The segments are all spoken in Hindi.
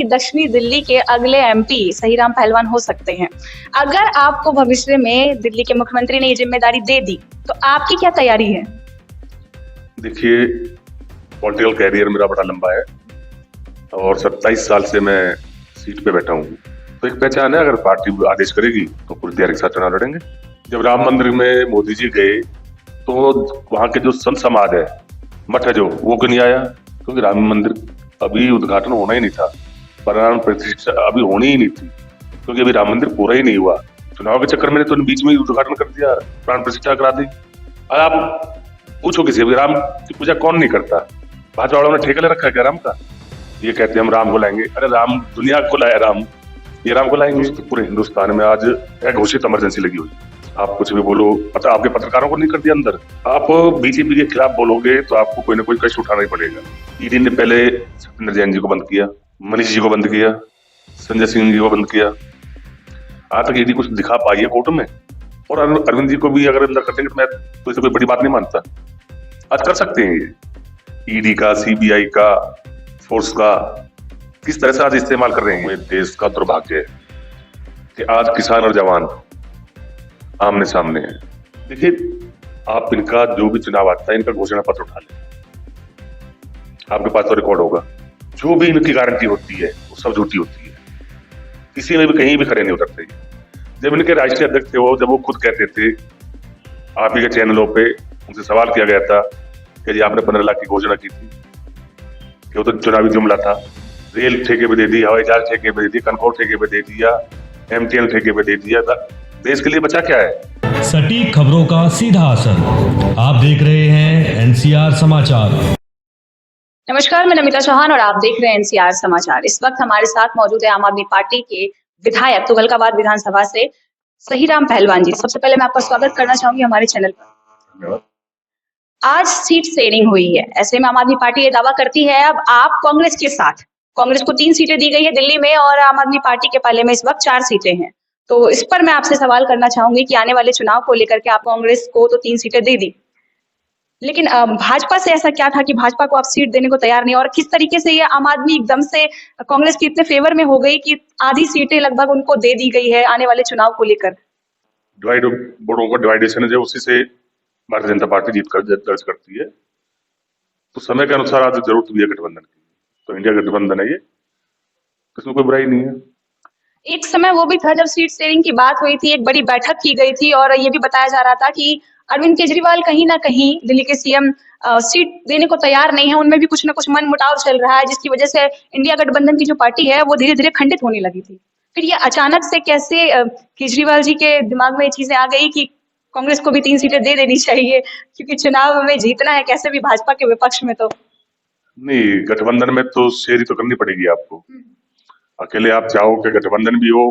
दक्षिणी दिल्ली के अगले एमपी सहीराम पहलवान हो सकते हैं। अगर आपको भविष्य में दिल्ली के मुख्यमंत्री ने ये जिम्मेदारी दे दी, तो आपकी क्या तैयारी है? देखिए, पॉलिटिकल कैरियर मेरा बड़ा लंबा है और 27 साल से मैं सीट पे बैठा हूँ। तो एक पहचान है, अगर पार्टी आदेश करेगी तो पूरी तैयारी के साथ चुनाव लड़ेंगे। जब राम मंदिर में मोदी जी गए तो वहाँ के जो संत समाज है, मठ है जो, वो क्यों नहीं आया? क्योंकि राम मंदिर अभी उद्घाटन होना ही नहीं था, प्राण प्रतिष्ठा अभी होनी ही नहीं थी, क्योंकि अभी राम मंदिर पूरा ही नहीं हुआ। चुनाव के चक्कर में तो बीच में ही उद्घाटन कर दिया, प्राण प्रतिष्ठा करा दी। और आप पूछो किसी भी, राम की पूजा कौन नहीं करता? भाजपा वालों ने ठेका ले रखा है क्या राम का? ये कहते हैं हम राम को लाएंगे। अरे राम दुनिया को लाया राम, ये राम को लाएंगे? तो पूरे हिंदुस्तान में आज घोषित इमरजेंसी लगी हुई। आप कुछ भी बोलो, पता आपके पत्रकारों को नहीं कर दिया अंदर। आप बीजेपी के खिलाफ बोलोगे तो आपको कोई ना कोई कष्ट उठाना ही पड़ेगा। ईडी ने पहले सत्येंद्र जैन जी को बंद किया, मनीष जी को बंद किया, संजय सिंह जी को बंद किया। आज तक ईडी कुछ दिखा पाई है कोर्ट में? और अरविंद जी को भी अगर अंदर कर देंगे तो मैं तो इसे कोई बड़ी बात नहीं मानता। आज कर सकते हैं ये ईडी का, सीबीआई का, फोर्स का किस तरह से आज इस्तेमाल कर रहे हैं। देश का दुर्भाग्य है कि आज किसान और जवान आमने सामने है। देखिए, आप इनका जो भी चुनाव आता है, इनका घोषणा पत्र उठा लें, आपके पास तो रिकॉर्ड होगा। जो भी इनकी गारंटी होती है वो सब झूठी होती है, किसी में भी कहीं भी खड़े नहीं उतरते। जब इनके राष्ट्रीय अध्यक्ष थे वो, जब वो खुद कहते थे, आप ही के चैनलों पे उनसे सवाल किया गया था कि जी आपने 15 लाख की घोषणा की थी, कि वो तो चुनावी जुमला था। रेल ठेके पे दे दी, हवाई जहाज ठेके पे दे दी, कनकौर ठेके पे दे दिया, एमटीएन ठेके पे दे दिया। देश के लिए बचा क्या है? सटीक खबरों का सीधा असर। आप देख रहे हैं एनसीआर समाचार। नमस्कार, मैं नमिता चौहान और आप देख रहे हैं एनसीआर समाचार। इस वक्त हमारे साथ मौजूद है आम आदमी पार्टी के विधायक तुगलकाबाद विधानसभा से सहीराम पहलवान जी। सबसे पहले मैं आपका स्वागत करना चाहूंगी हमारे चैनल पर। आज सीट शेयरिंग हुई है, ऐसे में आम आदमी पार्टी ये दावा करती है अब आप कांग्रेस के साथ। कांग्रेस को 3 सीटें दी गई है दिल्ली में और आम आदमी पार्टी के पाले में इस वक्त 4 सीटें हैं। तो इस पर मैं आपसे सवाल करना चाहूंगी कि आने वाले चुनाव को लेकर के आप कांग्रेस को तो 3 सीटें दे दी, लेकिन भाजपा से ऐसा क्या था कि भाजपा को आप सीट देने को तैयार नहीं? और किस तरीके से ये आम आदमी एकदम से कांग्रेस के इतने फेवर में हो गई कि आधी सीटें लगभग उनको दे दी गई है आने वाले चुनाव को लेकर? डिवाइड वोटों का डिवाइडेशन है जो, उसी से भारतीय जनता पार्टी जीत कर दर्ज करती है। तो समय के अनुसार आज जरूरत भी है गठबंधन की, तो इंडिया गठबंधन है ये, इसमें कोई बुराई नहीं है। एक समय वो भी था जब सीट शेयरिंग की बात हुई थी, एक बड़ी बैठक की गई थी और ये भी बताया जा रहा था कि अरविंद केजरीवाल कहीं ना कहीं दिल्ली के सीएम सीट देने को तैयार नहीं है। उनमें भी कुछ ना कुछ मनमुटाव चल रहा है, जिसकी वजह से इंडिया गठबंधन की जो पार्टी है वो धीरे धीरे खंडित होने लगी थी। फिर ये अचानक से कैसे केजरीवाल जी के दिमाग में ये चीजें आ गई कि कांग्रेस को भी 3 सीटें दे देनी चाहिए, क्योंकि चुनाव में जीतना है कैसे भी भाजपा के विपक्ष में? तो नहीं, गठबंधन में तो शेयर तो करनी पड़ेगी आपको। अकेले आप चाहो कि गठबंधन भी हो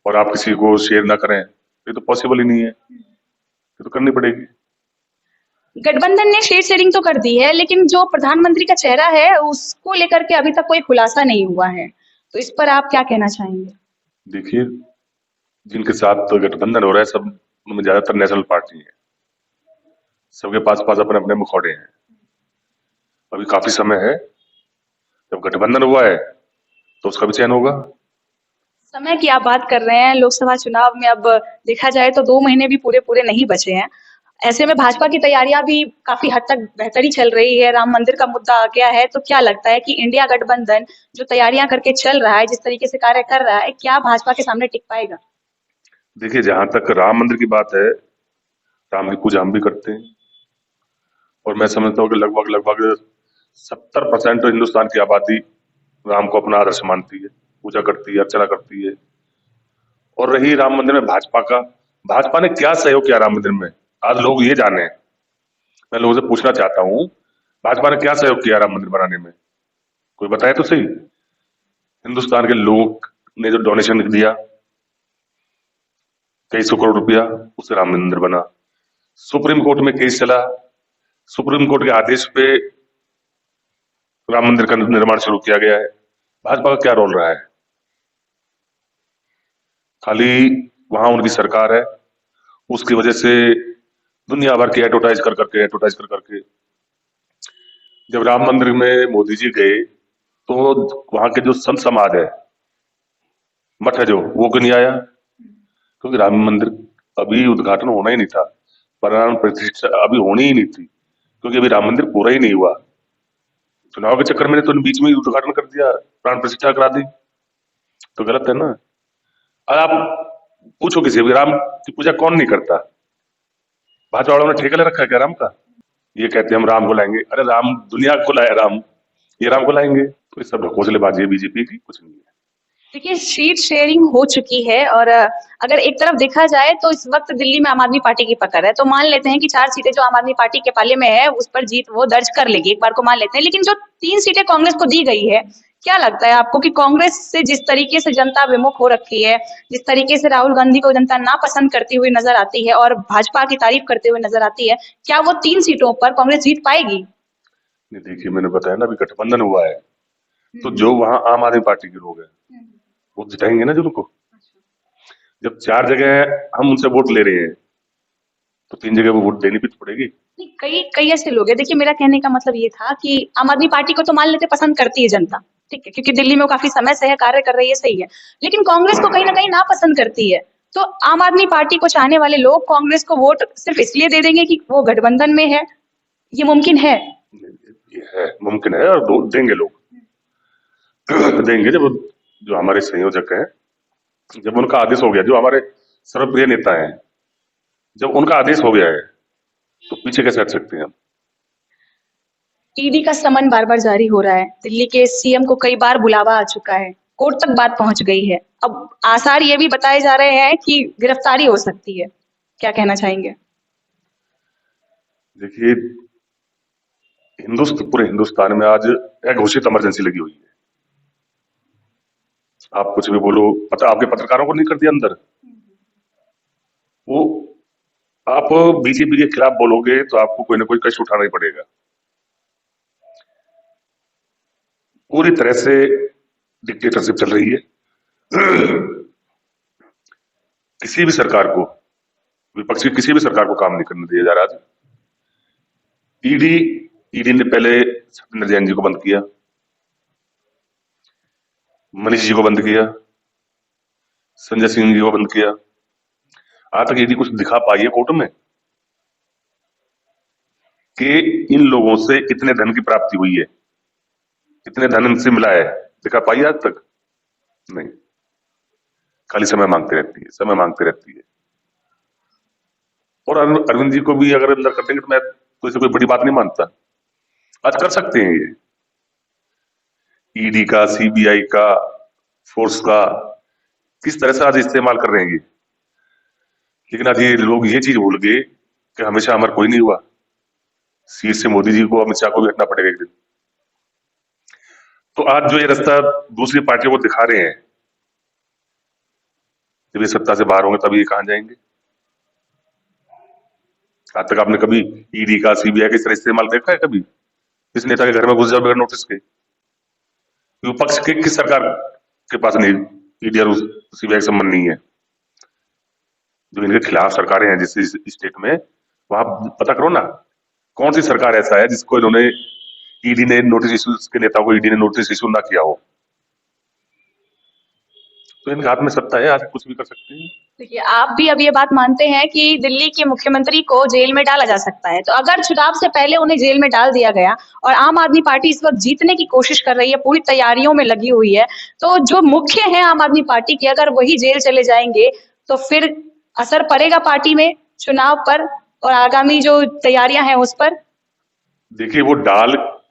और आप किसी को शेयर ना करें, ये तो पॉसिबल ही नहीं है, ये तो करनी पड़ेगी। गठबंधन ने सीट शेयरिंग तो कर दी है, लेकिन जो प्रधानमंत्री का चेहरा है उसको लेकर के अभी तक कोई खुलासा नहीं हुआ है। तो इस पर आप क्या कहना चाहेंगे? देखिए, जिनके साथ तो गठबंधन हो रहा है सब उनमें ज्यादातर नेशनल पार्टी है, सबके पास पास अपने अपने मुखौटे हैं। अभी काफी समय है, जब गठबंधन हुआ है तो उसका भी चयन होगा। समय की आप बात कर रहे हैं, लोकसभा चुनाव में अब देखा जाए तो 2 महीने भी पूरे पूरे नहीं बचे हैं। ऐसे में भाजपा की तैयारियां भी काफी हद तक बेहतर ही चल रही है। राम मंदिर का मुद्दा आ गया है, तो क्या लगता है कि इंडिया गठबंधन जो तैयारियां करके चल रहा है, जिस तरीके से कार्य कर रहा है, क्या भाजपा के सामने टिक पाएगा? देखिए, जहां तक राम मंदिर की बात है, राम की पूजा हम भी करते हैं और मैं समझता हूँ कि लगभग लगभग 70% तो हिंदुस्तान की आबादी राम को अपना आदर्श मानती है, पूजा करती है, अर्चना करती है। और रही राम मंदिर में भाजपा का, भाजपा ने क्या सहयोग किया राम मंदिर में, आज लोग ये जाने। मैं लोगों से पूछना चाहता हूँ, भाजपा ने क्या सहयोग किया राम मंदिर बनाने में? कोई बताए तो सही। हिंदुस्तान के लोग ने जो डोनेशन दिया, कई सौ करोड़ रुपया, उससे राम मंदिर बना। सुप्रीम कोर्ट में केस चला, सुप्रीम कोर्ट के आदेश पे राम मंदिर का निर्माण शुरू किया गया है। भाजपा का क्या रोल रहा है? खाली वहां उनकी सरकार है, उसकी वजह से दुनिया भर की एडवर्टाइज कर करके जब राम मंदिर में मोदी जी गए तो वहां के जो संत समाज है, मठ है जो, वो क्यों नहीं आया? क्योंकि राम मंदिर अभी उद्घाटन होना ही नहीं था, प्राण प्रतिष्ठा अभी होनी ही नहीं थी, क्योंकि अभी राम मंदिर पूरा ही नहीं हुआ। चुनाव के चक्कर में तो बीच में ही उद्घाटन कर दिया, प्राण प्रतिष्ठा करा दी, तो गलत है ना। और आप पूछो किसी भी, राम की पूजा कौन नहीं करता? भाजपा वालों ने ठेका ले रखा है क्या राम का? ये कहते हैं हम राम को लाएंगे, अरे राम दुनिया को लाया राम, ये राम को लाएंगे? तो ये सब ढकोसलेबाजी है बीजेपी की, कुछ नहीं है। देखिए, सीट शेयरिंग हो चुकी है और अगर एक तरफ देखा जाए तो इस वक्त दिल्ली में आम आदमी पार्टी की पकड़ है। तो मान लेते हैं कि 4 सीटें जो आम आदमी पार्टी के पाले में है उस पर जीत वो दर्ज कर लेगी, एक बार को मान लेते हैं। लेकिन जो 3 सीटें कांग्रेस को दी गई है, क्या लगता है आपको कि कांग्रेस से जिस तरीके से जनता विमुख हो रखी है, जिस तरीके से राहुल गांधी को जनता नापसंद करती हुई नजर आती है और भाजपा की तारीफ करते हुए नजर आती है, क्या वो 3 सीटों पर कांग्रेस जीत पाएगी? नहीं, देखिए मैंने बताया ना, अभी गठबंधन हुआ है, तो जो वहां आम आदमी पार्टी के लोग हैं वो जिताएंगे ना जिनको। जब 4 जगह हम उनसे वोट ले रहे हैं, तो 3 जगह वो वोट देनी भी तो पड़ेगी। नहीं, कई कई ऐसे लोग हैं। देखिए, मेरा कहने का मतलब ये था कि आम आदमी पार्टी को तो मान लेते पसंद करती है जनता, ठीक है, क्योंकि दिल्ली में वो काफी समय से है, कार्य कर रही है, सही है। लेकिन कांग्रेस को कहीं ना कहीं नापसंद करती है। तो आम आदमी पार्टी को चाहने वाले लोग कांग्रेस को वोट सिर्फ इसलिए दे देंगे कि वो गठबंधन में है, ये मुमकिन है? ये है, मुमकिन है, और देंगे लोग देंगे। जब जो हमारे संयोजक हैं, जब उनका आदेश हो गया, जो हमारे सर्वप्रिय नेता हैं, जब उनका आदेश हो गया है, तो पीछे कैसे हट सकते हैं हम? ईडी का समन बार बार जारी हो रहा है, दिल्ली के सीएम को कई बार बुलावा आ चुका है, कोर्ट तक बात पहुंच गई है। अब आसार ये भी बताए जा रहे हैं कि गिरफ्तारी हो सकती है, क्या कहना चाहेंगे? देखिए, पूरे हिंदुस्तान में आज अघोषित इमरजेंसी लगी हुई है। आप कुछ भी बोलो, आपके पत्रकारों को नहीं कर दिया अंदर? वो आप बीजेपी के खिलाफ बोलोगे तो आपको कोई ना कोई कष्ट उठाना ही पड़ेगा। पूरी तरह से डिक्टेटरशिप चल रही है। किसी भी सरकार को, विपक्ष की किसी भी सरकार को काम नहीं करने दिया जा रहा आज। ईडी ने पहले सत्येंद्र जैन जी को बंद किया, मनीष जी को बंद किया, संजय सिंह जी को बंद किया। आज तक ईडी कुछ दिखा पाई है कोर्ट में कि इन लोगों से इतने धन की प्राप्ति हुई है, इतने धन इनसे मिला है? दिखा पाई है आज तक? नहीं, खाली समय मांगती रहती है, समय मांगती रहती है। और अरविंद जी को भी अगर अंदर कर देंगे तो मैं तो इसे कोई बड़ी बात नहीं मानता। आज कर सकते हैं ये, ईडी का, सीबीआई का, फोर्स का किस तरह से आज इस्तेमाल कर रहे हैं ये। लेकिन आज ये लोग ये चीज भूल गए कि हमेशा अमर कोई नहीं हुआ। सीट से मोदी जी को, अमित शाह को भी हटना पड़ेगा एक दिन। तो आज जो ये रास्ता दूसरी पार्टियों को दिखा रहे हैं, जब ये सत्ता से बाहर होंगे तभी ये कहां जाएंगे? आज तक आपने कभी ईडी का, सीबीआई का इस तरह इस्तेमाल देखा है कभी? इस नेता के घर में घुस जाओ बगैर नोटिस के? विपक्ष के किस सरकार के पास नहीं ईडी और सीबीआई संबंध नहीं है? जो इनके खिलाफ सरकारें हैं जिस स्टेट में, वहां पता करो ना कौन सी सरकार ऐसा है जिसको इन्होंने ईडी ने नोटिस इशू, के नेता को ईडी ने नोटिस इशू ना किया हो। तो इनके हाथ में सत्ता है, आज कुछ भी कर सकते हैं। देखिए, आप भी अब ये बात मानते हैं कि दिल्ली के मुख्यमंत्री को जेल में डाला जा सकता है। तो अगर चुनाव से पहले उन्हें जेल में डाल दिया गया और आम आदमी पार्टी इस वक्त जीतने की कोशिश कर रही है, पूरी तैयारियों में लगी हुई है, तो जो मुख्य है आम आदमी पार्टी के, अगर वही जेल चले जाएंगे तो फिर असर पड़ेगा पार्टी में, चुनाव पर और आगामी जो तैयारियां हैं उस पर? देखिए, वो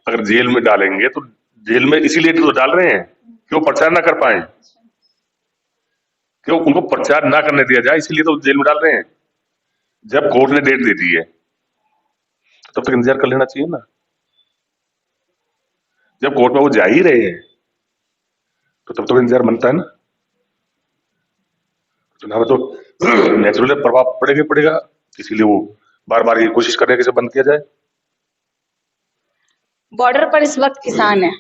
अगर जेल में डालेंगे तो जेल में इसीलिए तो डाल रहे हैं कि वो प्रचार ना कर पाए, क्यों उनको प्रचार ना करने दिया जाए, इसीलिए तो जेल में डाल रहे हैं। जब कोर्ट ने डेट दे दी है तब तक इंतजार कर लेना चाहिए ना। जब कोर्ट में वो जा ही रहे हैं तो तब तक इंतजार बनता है ना। चुनाव में तो नेचुरल प्रभाव पड़ेगा, इसीलिए वो बार बार ये कोशिश कर रहे हैं कि इसे बंद किया जाए। बॉर्डर पर इस वक्त किसान है।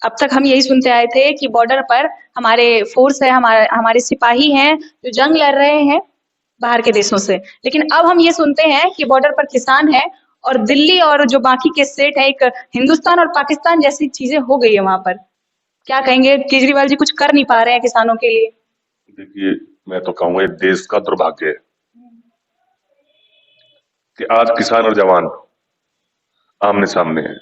अब तक हम यही सुनते आए थे कि बॉर्डर पर हमारे फोर्स है, हमारे सिपाही हैं जो जंग लड़ रहे हैं बाहर के देशों से। लेकिन अब हम ये सुनते हैं कि बॉर्डर पर किसान है और दिल्ली और जो बाकी के स्टेट है, एक हिंदुस्तान और पाकिस्तान जैसी चीजें हो गई है वहां पर। क्या कहेंगे, केजरीवाल जी कुछ कर नहीं पा रहे हैं किसानों के लिए? देखिए, मैं तो कहूंगा ये देश का दुर्भाग्य है कि आज किसान और जवान आमने सामने है।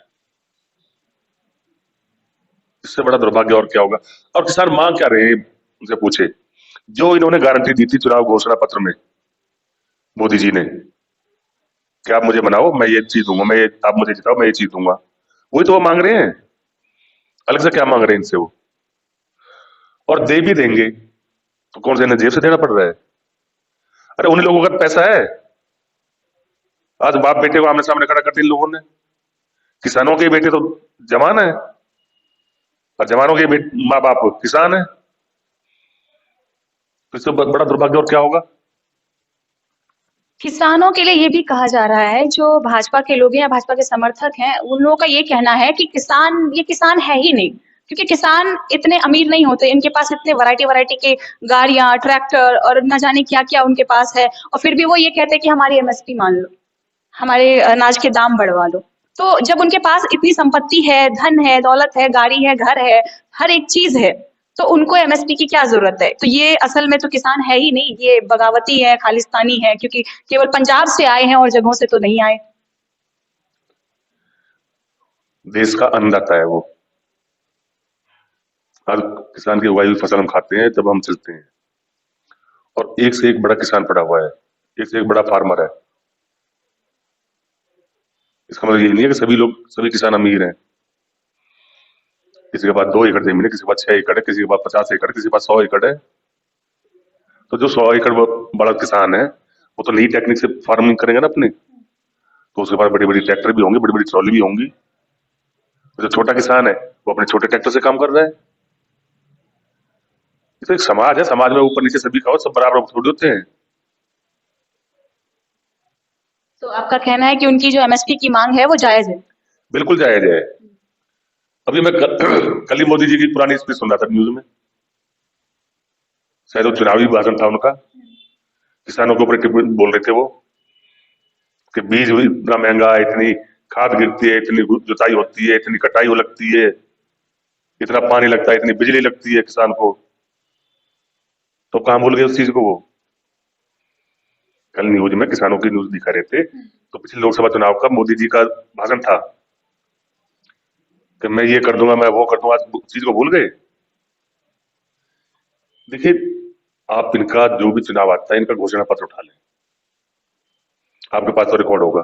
इससे बड़ा दुर्भाग्य और क्या होगा? और किसान मांग क्या रहे हैं उनसे पूछे। जो इन्होंने गारंटी दी थी चुनाव घोषणा पत्र में मोदी जी ने कि आप मुझे बनाओ, मैं ये चीज दूंगा, आप मुझे जिताओ, मैं ये चीज दूंगा, वही तो वो मांग रहे हैं। अलग से क्या मांग रहे हैं इनसे वो? और दे भी देंगे तो कौन से इन्हें जेब से देना पड़ रहा है? अरे उन लोगों का पैसा है। आज बाप बेटे को आमने सामने खड़ा कर दिया इन लोगों ने। किसानों के बेटे तो जवान है और जवानों के माँ बाप किसान है। तो इससे बड़ा दुर्भाग्य और क्या होगा? किसानों के लिए ये भी कहा जा रहा है, जो भाजपा के लोग हैं या भाजपा के समर्थक हैं, उन लोगों का ये कहना है कि ये किसान है ही नहीं, क्योंकि किसान इतने अमीर नहीं होते, इनके पास इतने वैरायटी वैरायटी के गाड़ियां, ट्रैक्टर और न जाने क्या-क्या उनके पास है, और फिर भी वो ये कहते हैं कि हमारी एमएसपी मान लो, हमारे अनाज के दाम बढ़वा दो। तो जब उनके पास इतनी संपत्ति है, धन है, दौलत है, गाड़ी है, घर है, हर एक चीज है, तो उनको एमएसपी की क्या जरूरत है? तो ये असल में तो किसान है ही नहीं, ये बगावती है, खालिस्तानी है, क्योंकि केवल पंजाब से आए हैं और जगहों से तो नहीं आए। देश का अन्नदाता है वो। आज किसान की उगाई हुई फसल हम खाते हैं जब हम चलते हैं, और एक से एक बड़ा किसान पड़ा हुआ है, एक से एक बड़ा फार्मर है। इसका मतलब ये नहीं है कि सभी किसान अमीर हैं। किसी के पास 2 एकड़ जमीन है, किसी के पास 6 एकड़ है, किसी के पास 50 एकड़, किसी के पास 100 एकड़ है। तो जो 100 एकड़ बड़ा किसान है वो तो नई टेक्निक से फार्मिंग करेंगे ना अपने, तो उसके पास बड़ी बड़ी ट्रैक्टर भी होंगे, बड़ी बड़ी ट्रॉली भी होंगी। तो जो छोटा किसान है वो अपने छोटे ट्रैक्टर से काम कर रहा है। ये तो एक समाज है, समाज में ऊपर नीचे सभी खाओ, सब बराबर थोड़ी होते हैं। तो आपका कहना है कि उनकी जो एमएसपी की मांग है वो जायज है? बिल्कुल जायज है। अभी मैं कल ही मोदी जी की पुरानी स्पीच सुन रहा था न्यूज में, शायद वो चुनावी भाषण था उनका। किसानों के ऊपर टिप्पणी बोल रहे थे वो कि बीज भी इतना महंगा है, इतनी खाद गिरती है, इतनी जुताई होती है, इतनी कटाई लगती है, इतना पानी लगता है, इतनी बिजली लगती है किसान को। तो कहाँ भूल गए उस चीज को वो? कल न्यूज में किसानों की न्यूज दिखा रहे थे, तो पिछले लोकसभा चुनाव का मोदी जी का भाषण था कि मैं ये कर दूंगा, मैं वो कर दूंगा। आज उस चीज को भूल गए। देखिए, आप इनका जो भी चुनाव आता है, इनका घोषणा पत्र उठा लें, आपके पास तो रिकॉर्ड होगा।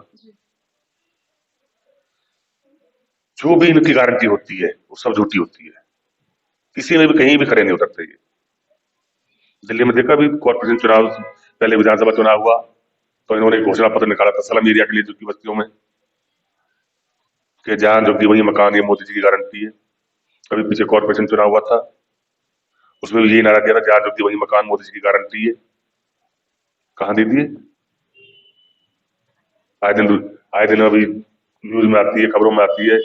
जो भी इनकी गारंटी होती है वो सब झूठी होती है। किसी में भी कहीं भी खड़े नहीं उतरते ये। दिल्ली में देखा भी कॉर्पोरेशन चुनाव, पहले विधानसभा चुनाव हुआ तो इन्होंने एक घोषणा पत्र निकाला था स्लम एरिया के लिए, झुग्गी बस्तियों में, कि जहां झुग्गी वही मकान, ये मोदी जी की गारंटी है। अभी पीछे कॉर्पोरेशन चुनाव हुआ था, उसमें भी यही नारा दिया था, जहां झुग्गी वही मकान, मोदी जी की गारंटी है। कहाँ दे दिए? आए दिन अभी न्यूज में आती है, खबरों में आती है,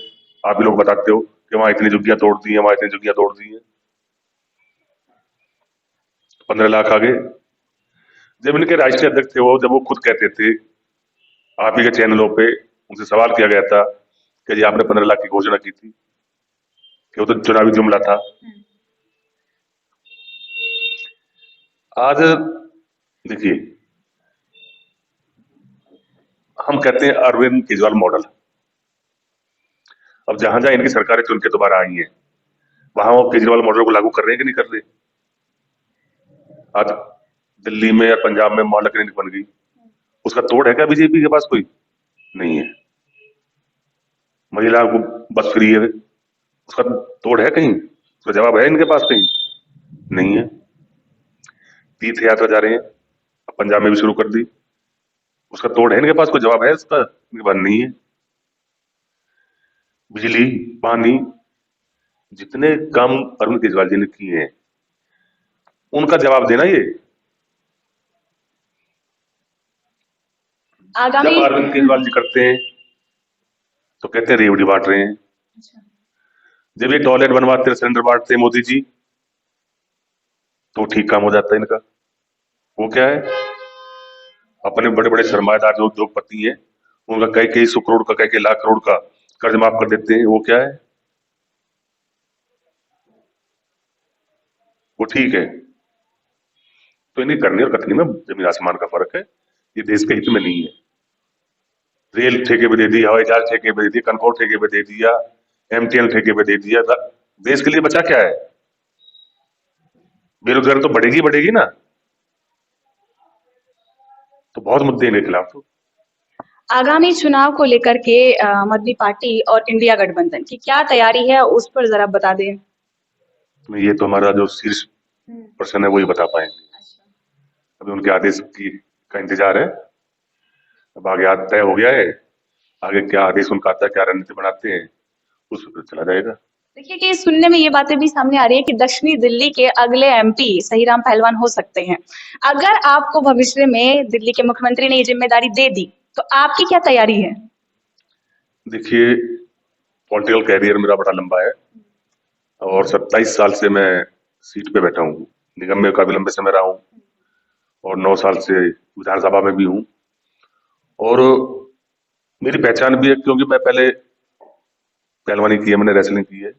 आप भी लोग बताते हो कि वहां इतनी झुग्गियां तोड़ दी है, वहां इतनी झुग्गियां तोड़ दी है। 15 लाख आगे। जब इनके राष्ट्रीय अध्यक्ष थे वो, जब वो खुद कहते थे, आप ही के चैनलों पे उनसे सवाल किया गया था कि जी आपने 15 लाख की घोषणा की थी, कि वो तो चुनावी जुमला था। आज देखिए, हम कहते हैं अरविंद केजरीवाल मॉडल। अब जहां जहां इनकी सरकारें चुन के दोबारा आई हैं, वहां वो केजरीवाल मॉडल को लागू कर रहे हैं कि नहीं कर रहे? आज दिल्ली में और पंजाब में मोहल्ला क्लिनिक बन गई, उसका तोड़ है क्या बीजेपी के पास? कोई नहीं है। महिला को बस फ्री है, उसका तोड़ है कहीं? उसका जवाब है इनके पास कहीं? नहीं है। तीर्थ यात्रा जा रहे हैं, अब पंजाब में भी शुरू कर दी, उसका तोड़ है इनके पास? कोई जवाब है इसका? इनके पास नहीं है। बिजली, पानी, जितने काम अरविंद केजरीवाल जी ने किए हैं, उनका जवाब देना ये। आगामी जब अरविंद केजरीवाल जी करते हैं तो कहते हैं रेवड़ी बांट रहे हैं। जब ये टॉयलेट बनवाते हैं, सिलेंडर बांटते हैं मोदी जी, तो ठीक काम हो जाता है इनका। वो क्या है? अपने बड़े बड़े सरमाएदार जो उद्योगपति हैं, उनका कई कई सौ करोड़ का, कई कई लाख करोड़ का कर्ज माफ कर देते हैं। वो क्या है? वो ठीक है। तो इन्हें करने और कथनी में जमीन आसमान का फर्क है। ये देश के हित में नहीं है। रेल ठेके पे दे दी, हवाई जहाज ठेके पे दे दी, कनकौर ठेके पे दे दिया, एमटीएल ठेके पे दे दिया। देश के लिए बचा क्या है? बेरोजगारी तो बढ़ेगी बढ़ेगी ना। तो बहुत मुद्दे इनके खिलाफ। तो आगामी चुनाव को लेकर के आम आदमी पार्टी और इंडिया गठबंधन की क्या तैयारी है, उस पर जरा बता दें। ये तो हमारा जो शीर्ष पर्सन है वही बता पाएंगे। अभी उनके आदेश का इंतजार है। अब आगे तय हो गया है, आगे क्या आदेश उनका आता है, क्या रणनीति बनाते हैं, उस पर चला जाएगा। देखिए कि सुनने में ये बातें भी सामने आ रही है कि दक्षिणी दिल्ली के अगले एमपी सहीराम पहलवान हो सकते हैं। अगर आपको भविष्य में दिल्ली के मुख्यमंत्री ने ये जिम्मेदारी दे दी तो आपकी क्या तैयारी है? देखिए, पॉलिटिकल कैरियर मेरा बड़ा लंबा है और 27 साल से मैं सीट पे बैठा हूँ। निगम में काफी लंबे समय रहा हूँ और 9 साल से विधानसभा में भी हूँ। और मेरी पहचान भी है क्योंकि मैं पहले पहलवानी की है, मैंने रेसलिंग की है।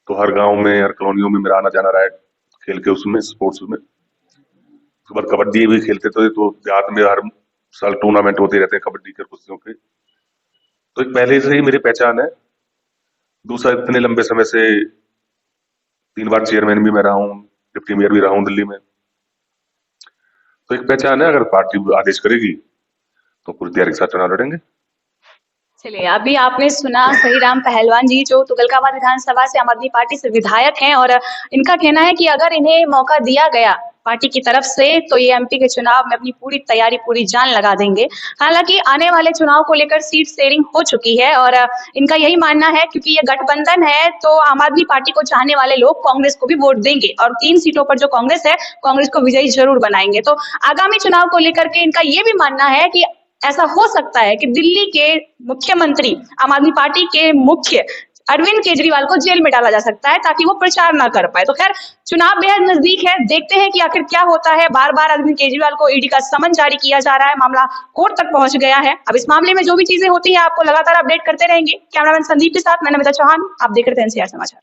तो हर गांव में, हर कॉलोनियों में मेरा आना जाना रहा है खेल के, उसमें स्पोर्ट्स में। उसके बाद कबड्डी भी खेलते थे, तो देहात में हर साल टूर्नामेंट होते रहते हैं कबड्डी के, कुश्तियों के। तो एक पहले से ही मेरी पहचान है। दूसरा, इतने लंबे समय से 3 बार चेयरमैन भी मैं रहा हूँ, डिप्टी मेयर भी रहा हूँ दिल्ली में। तो एक पहचान है। अगर पार्टी आदेश करेगी तो पूरी तैयारी के साथ चुनाव लड़ेंगे। चलिए, अभी आपने सुना सहीराम पहलवान जी, जो तुगलकाबाद विधानसभा से आम आदमी पार्टी से विधायक हैं, और इनका कहना है कि अगर इन्हें मौका दिया गया पार्टी की तरफ से तो ये एमपी के चुनाव में अपनी पूरी तैयारी, पूरी जान लगा देंगे। हालांकि आने वाले चुनाव को लेकर सीट शेयरिंग हो चुकी है और इनका यही मानना है क्योंकि ये गठबंधन है तो आम आदमी पार्टी को चाहने वाले लोग कांग्रेस को भी वोट देंगे और 3 सीटों पर जो कांग्रेस है, कांग्रेस को विजयी जरूर बनाएंगे। तो आगामी चुनाव को लेकर के इनका ये भी मानना है कि ऐसा हो सकता है कि दिल्ली के मुख्यमंत्री, आम आदमी पार्टी के मुख्य अरविंद केजरीवाल को जेल में डाला जा सकता है ताकि वो प्रचार ना कर पाए। तो खैर, चुनाव बेहद नजदीक है, देखते हैं कि आखिर क्या होता है। बार बार अरविंद केजरीवाल को ईडी का समन जारी किया जा रहा है, मामला कोर्ट तक पहुंच गया है। अब इस मामले में जो भी चीजें होती है आपको लगातार अपडेट करते रहेंगे। कैमरामैन संदीप के साथ मैं नमिता चौहान, आप देख रहे थे एनसीआर समाचार।